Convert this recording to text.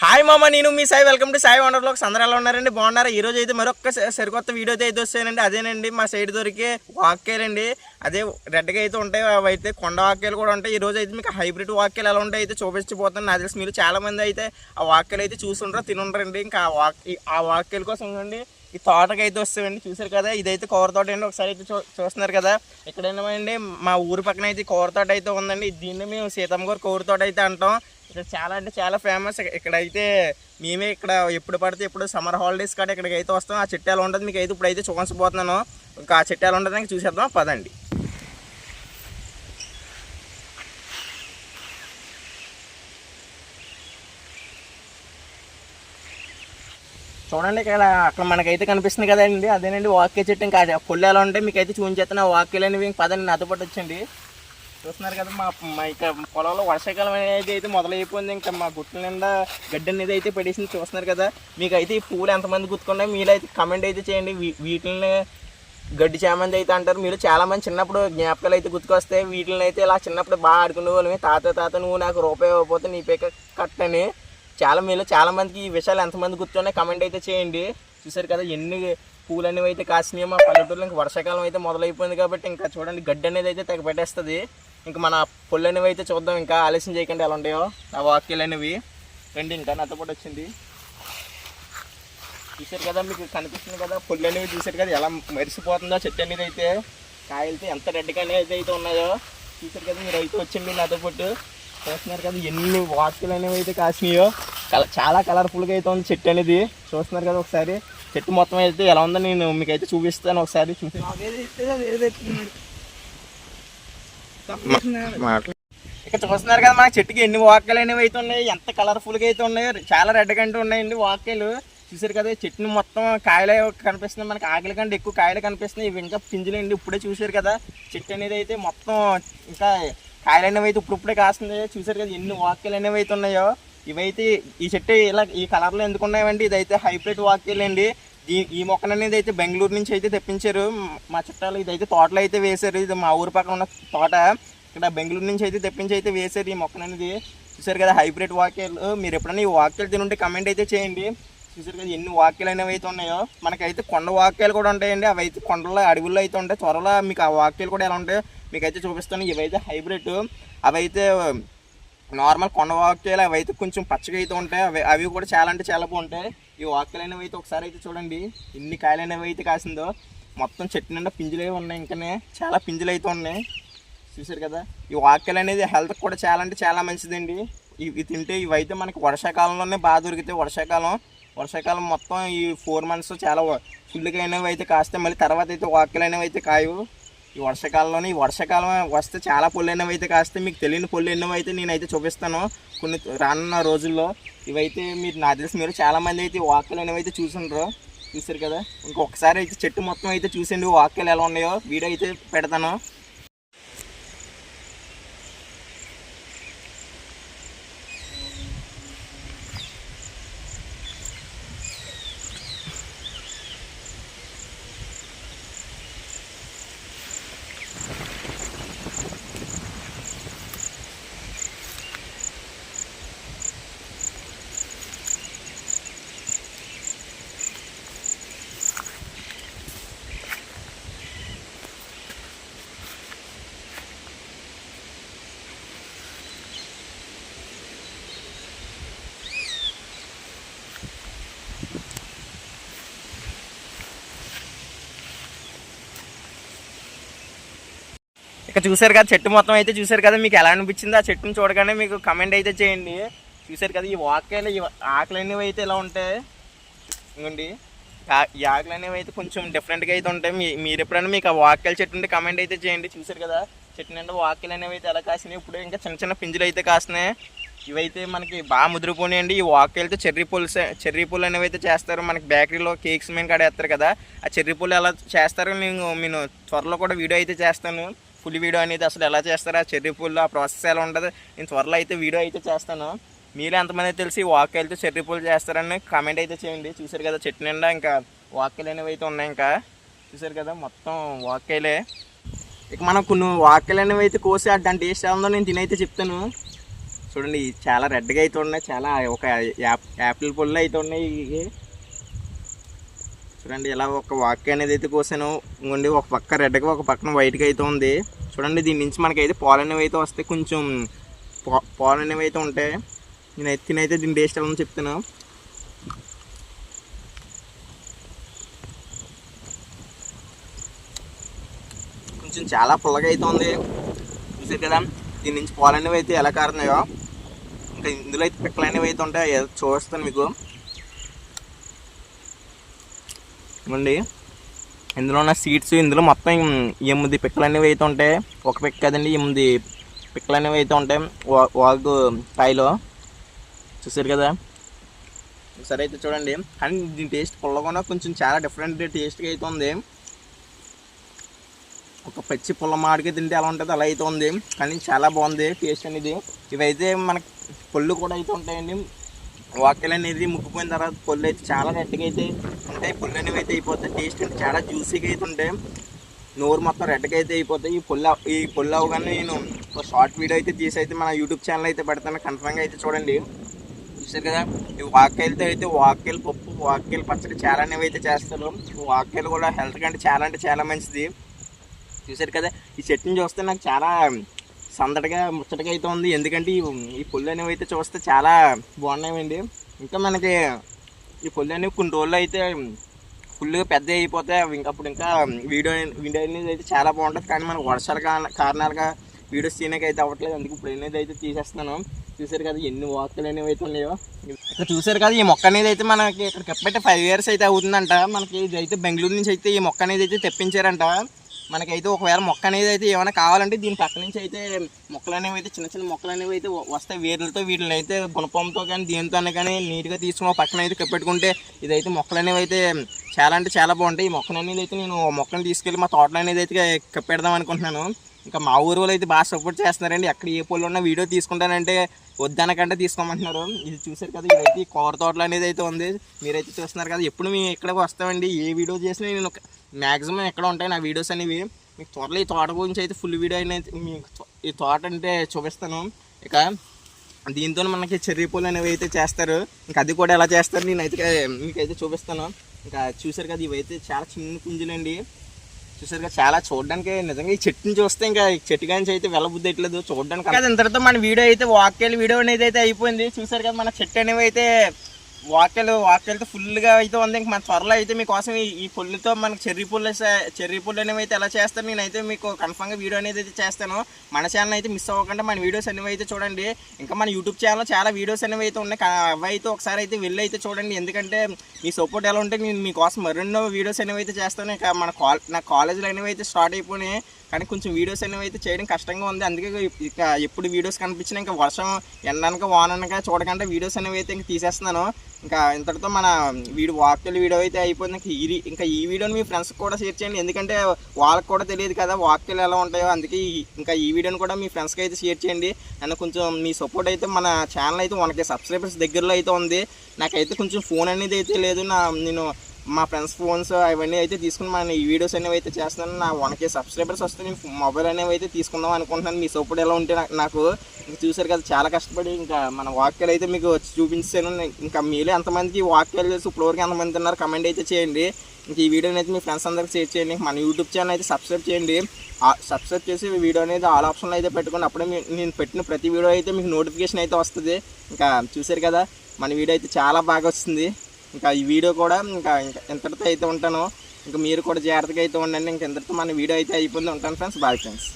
Hi మామ, నేను మీ Sai. Welcome to Sai wonder blogs. అందరూ ఎలా ఉన్నారండి? బాగున్నారా? ఈ రోజు అయితే మరొక సరికొత్త వీడియో అయితే వస్తానండి. అదేనండి మా సైడ్ దొరికే వాక్యాలండి. అదే రెడ్గా అయితే ఉంటాయి, అవి అయితే కొండ వాక్యాలు కూడా ఉంటాయి. ఈ రోజు అయితే మీకు హైబ్రిడ్ వాక్యాలు ఎలా ఉంటాయి అయితే చూపించిపోతాను. నాకు తెలిసి మీరు చాలా మంది అయితే ఆ వాక్యాలు అయితే చూసుంటారు, తినుంటారండి. ఇంకా ఆ వాక్యాల కోసం అండి ఈ తోటకి అయితే వస్తామండి. చూసారు కదా, ఇదైతే కూర తోట అండి. ఒకసారి అయితే చూస్తున్నారు కదా, ఇక్కడ ఏమండి మా ఊరి పక్కన అయితే కూర తోట అయితే ఉందండి. దీన్ని మేము సీతమ్మ గారు కూర తోట అయితే అంటాం. ఇక్కడ చాలా అంటే చాలా ఫేమస్. ఇక్కడైతే మేమే ఇక్కడ ఎప్పుడు పడితే ఇప్పుడు సమ్మర్ హాలిడేస్ కాడ ఇక్కడికి అయితే వస్తాం. ఆ చెట్టు ఎలా ఉంటుంది మీకు అయితే ఇప్పుడైతే చూపించబోతున్నాను. ఇంకా ఆ చెట్టు ఎలా ఉంటుంది చూసేద్దాం పదండి. చూడండి, ఇక్కడ అక్కడ మనకైతే కనిపిస్తుంది కదండి, అదేనండి వాక్య చెట్టు. ఇంకా పొల్లు ఎలా ఉంటే మీకైతే చూపించేస్తాను. ఆ వాక్యలు అనేవి పదండి నాతో పాటు వచ్చండి. చూస్తున్నారు కదా, మా ఇక్కడ పొలంలో వర్షాకాలం అనేది అయితే మొదలైపోయింది. ఇంకా మా గుట్ల నిండా గడ్డి అనేది అయితే పడేసింది. చూస్తున్నారు కదా, మీకైతే ఈ పూలు ఎంతమంది గుర్తుకున్నాయి మీరు అయితే కమెంట్ అయితే చేయండి. వీటిని గడ్డి చామంతి అయితే అంటారు. మీరు చాలామంది చిన్నప్పుడు జ్ఞాపకాలు అయితే గుర్తుకొస్తాయి. వీటిని అయితే ఇలా చిన్నప్పుడు బాగా ఆడుకునే వాళ్ళమే. తాత నువ్వు నాకు రూపాయి ఇవ్వకపోతే నీ పేక కట్టని. చాలామందికి ఈ విషయాలు ఎంతమంది గుర్తున్నాయి కమెంట్ అయితే చేయండి. చూసారు కదా ఎన్ని పూలు అనేవి అయితే కాసినాయో. మా పల్లెటూరులో ఇంకా వర్షాకాలం అయితే మొదలైపోయింది కాబట్టి ఇంకా చూడండి గడ్డి అనేది అయితే తెగ పెట్టేస్తుంది. ఇంకా మన పొల్లు అనేవి అయితే చూద్దాం. ఇంకా ఆలస్యం చేయకుండా ఎలా ఉంటాయో ఆ వాక్యాలు అనేవి. రండి, ఇంకా నాతో పాటు వచ్చింది. చూసారు కదా, మీకు కనిపిస్తుంది కదా పొల్లు అనేవి. చూసారు కదా ఎలా మెరిసిపోతుందో చెట్టు అనేది అయితే. కాయలతో ఎంత రెడ్గా అనేది అయితే ఉన్నాయో చూసారు కదా. మీరు అయితే వచ్చింది నాతో పాటు. చూస్తున్నారు కదా ఎన్ని వాక్యాలు అనేవి అయితే కాసినాయో. చాలా కలర్ఫుల్గా అయితే ఉంది చెట్టు అనేది. చూస్తున్నారు కదా, ఒకసారి చెట్టు మొత్తం అయితే ఎలా ఉందో నేను మీకు అయితే చూపిస్తాను. ఒకసారి చూసి ఇక్కడ చూస్తున్నారు కదా, మన చెట్టుకి ఎన్ని వాక్యాలు అనేవి అయితే ఉన్నాయి, ఎంత కలర్ఫుల్గా అయితే ఉన్నాయో. చాలా రెడ్ కంటే ఉన్నాయండి వాక్యాలు. చూసారు కదా, చెట్టుని మొత్తం కాయలే కనిపిస్తుంది. మనకి ఆకలి కంటే ఎక్కువ కాయలు కనిపిస్తున్నాయి. ఇవి ఇంకా పింజులండి. ఇప్పుడే చూసారు కదా, చెట్టు అనేది అయితే మొత్తం ఇంకా కాయలు అనేవి అయితే ఇప్పుడే కాస్తుంది. చూసారు కదా ఎన్ని వాక్యాలు అనేవి అయితే ఉన్నాయో. ఇవైతే ఈ చెట్టు ఇలా ఈ కలర్లో ఎందుకు ఉన్నాయండి, ఇదైతే హైబ్రిడ్ వాక్యాలు అండి. ఈ మొక్కను అనేది అయితే బెంగళూరు నుంచి అయితే తెప్పించారు మా చుట్టాలు. ఇదైతే తోటలో అయితే వేశారు. ఇది మా ఊరి పక్కన ఉన్న తోట. ఇక్కడ బెంగళూరు నుంచి అయితే తెప్పించి అయితే వేశారు ఈ మొక్కను అనేది. చూసారు కదా హైబ్రిడ్ వాక్యాలు. మీరు ఎప్పుడైనా ఈ వాక్యాలు తినుంటే కమెంట్ అయితే చేయండి. చూసారు కదా ఎన్ని వాక్యాలు అనేవి అయితే ఉన్నాయో. మనకైతే కొండ వాక్యాలు కూడా ఉంటాయండి. అవి అయితే కొండల్లో అడవుల్లో అయితే ఉంటాయి. త్వరలో మీకు ఆ వాక్యాలు కూడా ఎలా ఉంటాయో మీకైతే చూపిస్తాను. ఇవైతే హైబ్రిడ్. అవైతే నార్మల్ కొండ వాక్యాలు అవి అయితే కొంచెం పచ్చగా అయితే ఉంటాయి. అవి కూడా చాలా అంటే చాలా బాగుంటాయి. ఈ వాక్యాలు అనేవి అయితే ఒకసారి అయితే చూడండి ఎన్ని కాయలు అనేవి అయితే కాసిందో. మొత్తం చెట్టు నిండా పింజులు ఉన్నాయి. ఇంకనే చాలా పింజులు అయితే ఉన్నాయి. చూసారు కదా, ఈ వాక్యాలు అనేది హెల్త్కి కూడా చాలా అంటే చాలా మంచిదండి. ఇవి తింటే ఇవైతే మనకి వర్షాకాలంలోనే బాగా దొరుకుతాయి. వర్షాకాలం మొత్తం ఈ 4 months చాలా ఫుల్గా అనేవి అయితే కాస్తాయి. మళ్ళీ తర్వాత అయితే వాక్యాలు అనేవి అయితే కాయవు. ఈ వర్షాకాలం వస్తే చాలా పొల్లు అనేవి అయితే కాస్తాయి. మీకు తెలియని పొల్లు ఎన్నో అయితే నేనైతే చూపిస్తాను కొన్ని రానున్న రోజుల్లో. ఇవైతే మీరు నాకు తెలిసి మీరు చాలామంది అయితే వాక్యాలు అనేవి అయితే చూసుంటారు. చూసారు కదా, ఇంకొకసారి అయితే చెట్టు మొత్తం అయితే చూసండి వాక్యాలు ఎలా ఉన్నాయో. వీడియో అయితే పెడతాను. ఇక చూసారు కదా చెట్టు మొత్తం అయితే చూసారు కదా, మీకు ఎలా అనిపించింది ఆ చెట్టుని చూడగానే మీకు కమెంట్ అయితే చేయండి. చూసారు కదా ఈ వాక్యాలు ఈ ఆకులు అనేవి అయితే ఇలా ఉంటాయి. ఇంకోండి ఈ ఆకులు అనేవి అయితే కొంచెం డిఫరెంట్గా అయితే ఉంటాయి. మీరు ఎప్పుడైనా మీకు ఆ వాక్యాల చెట్టు ఉంటే కమెంట్ అయితే చేయండి. చూసారు కదా చెట్టు నిండా వాక్యాలు అనేవి అయితే ఎలా కాసినాయి. ఇప్పుడు ఇంకా చిన్న పింజులు అయితే కాస్తున్నాయి. ఇవైతే మనకి బాగా ముదిరిపోయినాయండి. ఈ వాక్యాలతో చెర్రీ పూలు అనేవి అయితే చేస్తారు. మనకి బేకరీలో కేక్స్ మీద కాడ వేస్తారు కదా, ఆ చెర్రీ పూలు ఎలా చేస్తారో నేను త్వరలో కూడా వీడియో అయితే చేస్తాను. ఫుల్ వీడియో అనేది అసలు ఎలా చేస్తారు, ఆ చెర్రీ పూలు ఆ ప్రాసెస్ ఎలా ఉంటుంది నేను త్వరలో అయితే వీడియో అయితే చేస్తాను. మీరు ఎంతమంది తెలిసి వాక్యాలతో చెర్రీ పూలు చేస్తారని కామెంట్ అయితే చేయండి. చూసారు కదా చెట్టు నిండా ఇంకా వాక్యాలు అనేవి అయితే ఉన్నాయి. ఇంకా చూసారు కదా మొత్తం వాక్యాలే. ఇక మనం కొన్ని వాక్యాలు అనేవి అయితే కోసి దాని టేస్ట్ ఎలా ఉందో నేను తినైతే చెప్తాను. చూడండి చాలా రెడ్గా అయితే ఉన్నాయి, చాలా ఒక యాపిల్ పళ్ళు అయితే ఉన్నాయి. చూడండి ఇలా ఒక వాక్య అనేది అయితే కోసాను. ఇంకోండి ఒక పక్క రెడ్గా ఒక పక్కన వైట్గా అయితే ఉంది. చూడండి దీని నుంచి మనకైతే పాలు అనేవి అయితే వస్తాయి, కొంచెం పాలు అనేవి అయితే ఉంటాయి. తినైతే దీని టేస్ట్ ఎలా ఉందో చెప్తాను. కొంచెం చాలా పుల్లగా అయితే ఉంది, చూసారు కదా. దీని నుంచి పాలు అనేవి అయితే ఎలా కారుతున్నాయో, ఇంకా ఇందులో అయితే పిక్కలు అనేవి అయితే ఉంటాయి, చూస్తాను మీకు. ఇవ్వండి ఇందులో ఉన్న సీడ్స్, ఇందులో మొత్తం 8 పిక్కలు అనేవి అయితే ఉంటాయి. ఒక పిక్క కదండి, 8 పిక్కలు అనేవి అయితే ఉంటాయి వాగు కాయలో, చూసారు కదా. సరే అయితే చూడండి, కానీ దీని టేస్ట్ పుల్లగా కొంచెం చాలా డిఫరెంట్ టేస్ట్గా అయితే ఉంది. ఒక పచ్చి పుల్ల మాడికి తింటే ఎలా ఉంటుంది అలా అయితే ఉంది, కానీ చాలా బాగుంది టేస్ట్ అనేది. ఇవైతే మనకి పళ్ళు కూడా అయితే ఉంటాయండి. వాక్యలు అనేది ముక్కుపోయిన తర్వాత పళ్ళు అయితే చాలా రెడ్గా అయితే ఉంటాయి. పళ్ళు అనేవి అయితే అయిపోతాయి, టేస్ట్ అంటే చాలా జ్యూసీగా అయితే ఉంటాయి. నోరు మొత్తం రెడ్గా అయితే అయిపోతాయి. ఈ పళ్ళు అవగానే నేను ఒక షార్ట్ వీడియో అయితే తీసి అయితే మన యూట్యూబ్ ఛానల్ అయితే పెడతాను, కన్ఫర్మ్గా అయితే చూడండి. చూసారు కదా, ఈ వాక్యాలతో అయితే వాక్యాలు పప్పు, వాక్యాలు పచ్చడి చాలా అనేవి అయితే చేస్తారు. వాక్యాలు కూడా హెల్త్ కంటే చాలా మంచిది. చూసారు కదా, ఈ చట్నీ చూస్తే నాకు చాలా సందడిగా ముచ్చటగా అయితే ఉంది, ఎందుకంటే ఈ పళ్ళు అనేవి అయితే చూస్తే చాలా బాగున్నాయండి. ఇంకా మనకి ఈ పళ్ళు అనేవి కొన్ని రోజులు అయితే ఫుల్గా పెద్ద అయిపోతాయి. అప్పుడు ఇంకా వీడియో అనేది అయితే చాలా బాగుంటుంది. కానీ మనకు వర్షాల కారణాలుగా వీడియోస్ తీయడానికి అయితే అవ్వట్లేదు, అందుకు ఇప్పుడు అనేది అయితే తీసేస్తున్నాను. చూసారు కదా ఎన్ని వాక్యలు అనేవి అయితే ఉన్నాయో. ఇక్కడ చూసారు కదా, ఈ మొక్క అనేది అయితే మనకి ఇక్కడికి ఎప్పుడైతే 5 years అయితే అవుతుందంట. మనకి ఇది అయితే బెంగళూరు నుంచి అయితే ఈ మొక్క అనేది అయితే తెప్పించారంట. మనకైతే ఒకవేళ మొక్క అనేది అయితే ఏమైనా కావాలంటే దీని పక్క నుంచి అయితే మొక్కలు అనేవి అయితే చిన్న మొక్కలు అనేవి అయితే వస్తాయి వేర్లతో. వీటిని అయితే గుణపంతో కానీ దేనితోనే కానీ నీట్గా తీసుకుని పక్కన అయితే కప్పెట్టుకుంటే ఇదైతే మొక్కలు అనేవి అయితే చాలా అంటే చాలా బాగుంటాయి. ఈ మొక్కలు అనేది అయితే నేను మొక్కను తీసుకెళ్ళి మా తోటలో అనేది అయితే కప్పెడదాం అనుకుంటున్నాను. ఇంకా మా ఊరు వాళ్ళు అయితే బాగా సపోర్ట్ చేస్తున్నారండి. ఎక్కడ ఏ పొలం ఉన్న వీడియో తీసుకుంటానంటే వద్దనకంటే తీసుకోమంటున్నారు. ఇది చూసారు కదా, ఇదైతే కూర తోటలు అనేది అయితే ఉంది, మీరైతే చూస్తున్నారు కదా. ఎప్పుడు మేము ఇక్కడికి వస్తామండి, ఏ వీడియో చేసినా నేను మ్యాక్సిమం ఎక్కడ ఉంటాయి నా వీడియోస్ అనేవి. మీకు త్వరలో ఈ తోట గురించి అయితే ఫుల్ వీడియో అనేది మీకు ఈ తోట అంటే చూపిస్తాను. ఇక దీంతో మనకి చెర్రీ పూలు అనేవి అయితే చేస్తారు, ఇంకా అది కూడా ఎలా చేస్తారు నేనైతే మీకైతే చూపిస్తాను. ఇంకా చూసారు కదా, ఇవైతే చాలా చిన్న పుంజులండి. చూసారు కదా, చాలా చూడడానికి నిజంగా ఈ చెట్టుని చూస్తే ఇంకా ఈ చెట్టు కానీ అయితే వెళ్ళబుద్ధి ఎట్లేదు చూడడానికి. అది ఇంతటితో మన వీడియో అయితే వాక్యాల వీడియో అనేది అయితే అయిపోయింది. చూసారు కదా, మన చెట్టు అనేవి అయితే వాక్యాలతో ఫుల్గా అయితే ఉంది. ఇంక మన త్వరలో అయితే మీకోసం ఈ పుల్లుతో మనకి చెర్రీ పుల్లు అనేవి అయితే ఎలా చేస్తాను నేనైతే మీకు కన్ఫర్మ్గా వీడియో అనేది అయితే చేస్తాను. మన ఛానల్ అయితే మిస్ అవ్వకుండా మన వీడియోస్ అనేవి అయితే చూడండి. ఇంకా మన యూట్యూబ్ ఛానల్లో చాలా వీడియోస్ అనేవి అయితే ఉన్నాయి, అవి అయితే ఒకసారి అయితే వెళ్ళి అయితే చూడండి. ఎందుకంటే మీ సపోర్ట్ ఎలా ఉంటే నేను మీకోసం మరెన్నో వీడియోస్ అనేవి అయితే చేస్తాను. ఇక నా కాలేజీలో అనేవి అయితే స్టార్ట్ అయిపోయినాయి, కానీ కొంచెం వీడియోస్ అనేవి అయితే చేయడం కష్టంగా ఉంది. అందుకే ఇక ఎప్పుడు వీడియోస్ కనిపించినా ఇంకా వర్షం ఎండనక వాననక చూడకుండా వీడియోస్ అనేవి అయితే ఇంకా తీసేస్తున్నాను. ఇంకా ఇంతటితో మన వాక్యాల వీడియో అయితే అయిపోయింది. ఇంకా ఈ వీడియోని మీ ఫ్రెండ్స్కి కూడా షేర్ చేయండి, ఎందుకంటే వాళ్ళకి కూడా తెలియదు కదా వాక్యాలు ఎలా ఉంటాయో. అందుకే ఇంకా ఈ వీడియోని కూడా మీ ఫ్రెండ్స్కి అయితే షేర్ చేయండి. అండ్ కొంచెం మీ సపోర్ట్ అయితే మన ఛానల్ అయితే 1K సబ్స్క్రైబర్స్ దగ్గరలో అయితే ఉంది. నాకైతే కొంచెం ఫోన్ అనేది అయితే లేదు, నేను మా ఫ్రెండ్స్ ఫోన్స్ అవన్నీ అయితే తీసుకుని మన ఈ వీడియోస్ అనేవి అయితే చేస్తున్నాను. నా 1K సబ్స్క్రైబర్స్ వస్తే నేను మొబైల్ అనేవి అయితే తీసుకుందాం అనుకుంటున్నాను. మీ సపోర్ట్ ఎలా ఉంటే నాకు చూసారు కదా, చాలా కష్టపడి ఇంకా మన వాక్యాలు అయితే మీకు చూపించాను. ఇంకా మీలో ఎంతమందికి వాక్యాలు చేసి ఫ్లోర్కి ఎంతమంది ఉన్నారు కమెంట్ అయితే చేయండి. ఇంక ఈ వీడియోని అయితే మీ ఫ్రెండ్స్ అందరికి షేర్ చేయండి. మన యూట్యూబ్ ఛానల్ అయితే సబ్స్క్రైబ్ చేయండి. సబ్స్క్రైబ్ చేసి వీడియో అనేది ఆల్ ఆప్షన్లో అయితే పెట్టుకుని అప్పుడే నేను పెట్టిన ప్రతి వీడియో అయితే మీకు నోటిఫికేషన్ అయితే వస్తుంది. ఇంకా చూసారు కదా, మన వీడియో అయితే చాలా బాగా వస్తుంది. ఇంకా ఈ వీడియో కూడా ఇంకా ఇంతటితో అయితే ఉంటాను. ఇంకా మీరు కూడా జాగ్రత్తగా అయితే ఉండండి. ఇంక ఇంతటితో మన వీడియో అయితే అయిపోయింది. ఉంటాను ఫ్రెండ్స్, బాయ్ ఫ్రెండ్స్.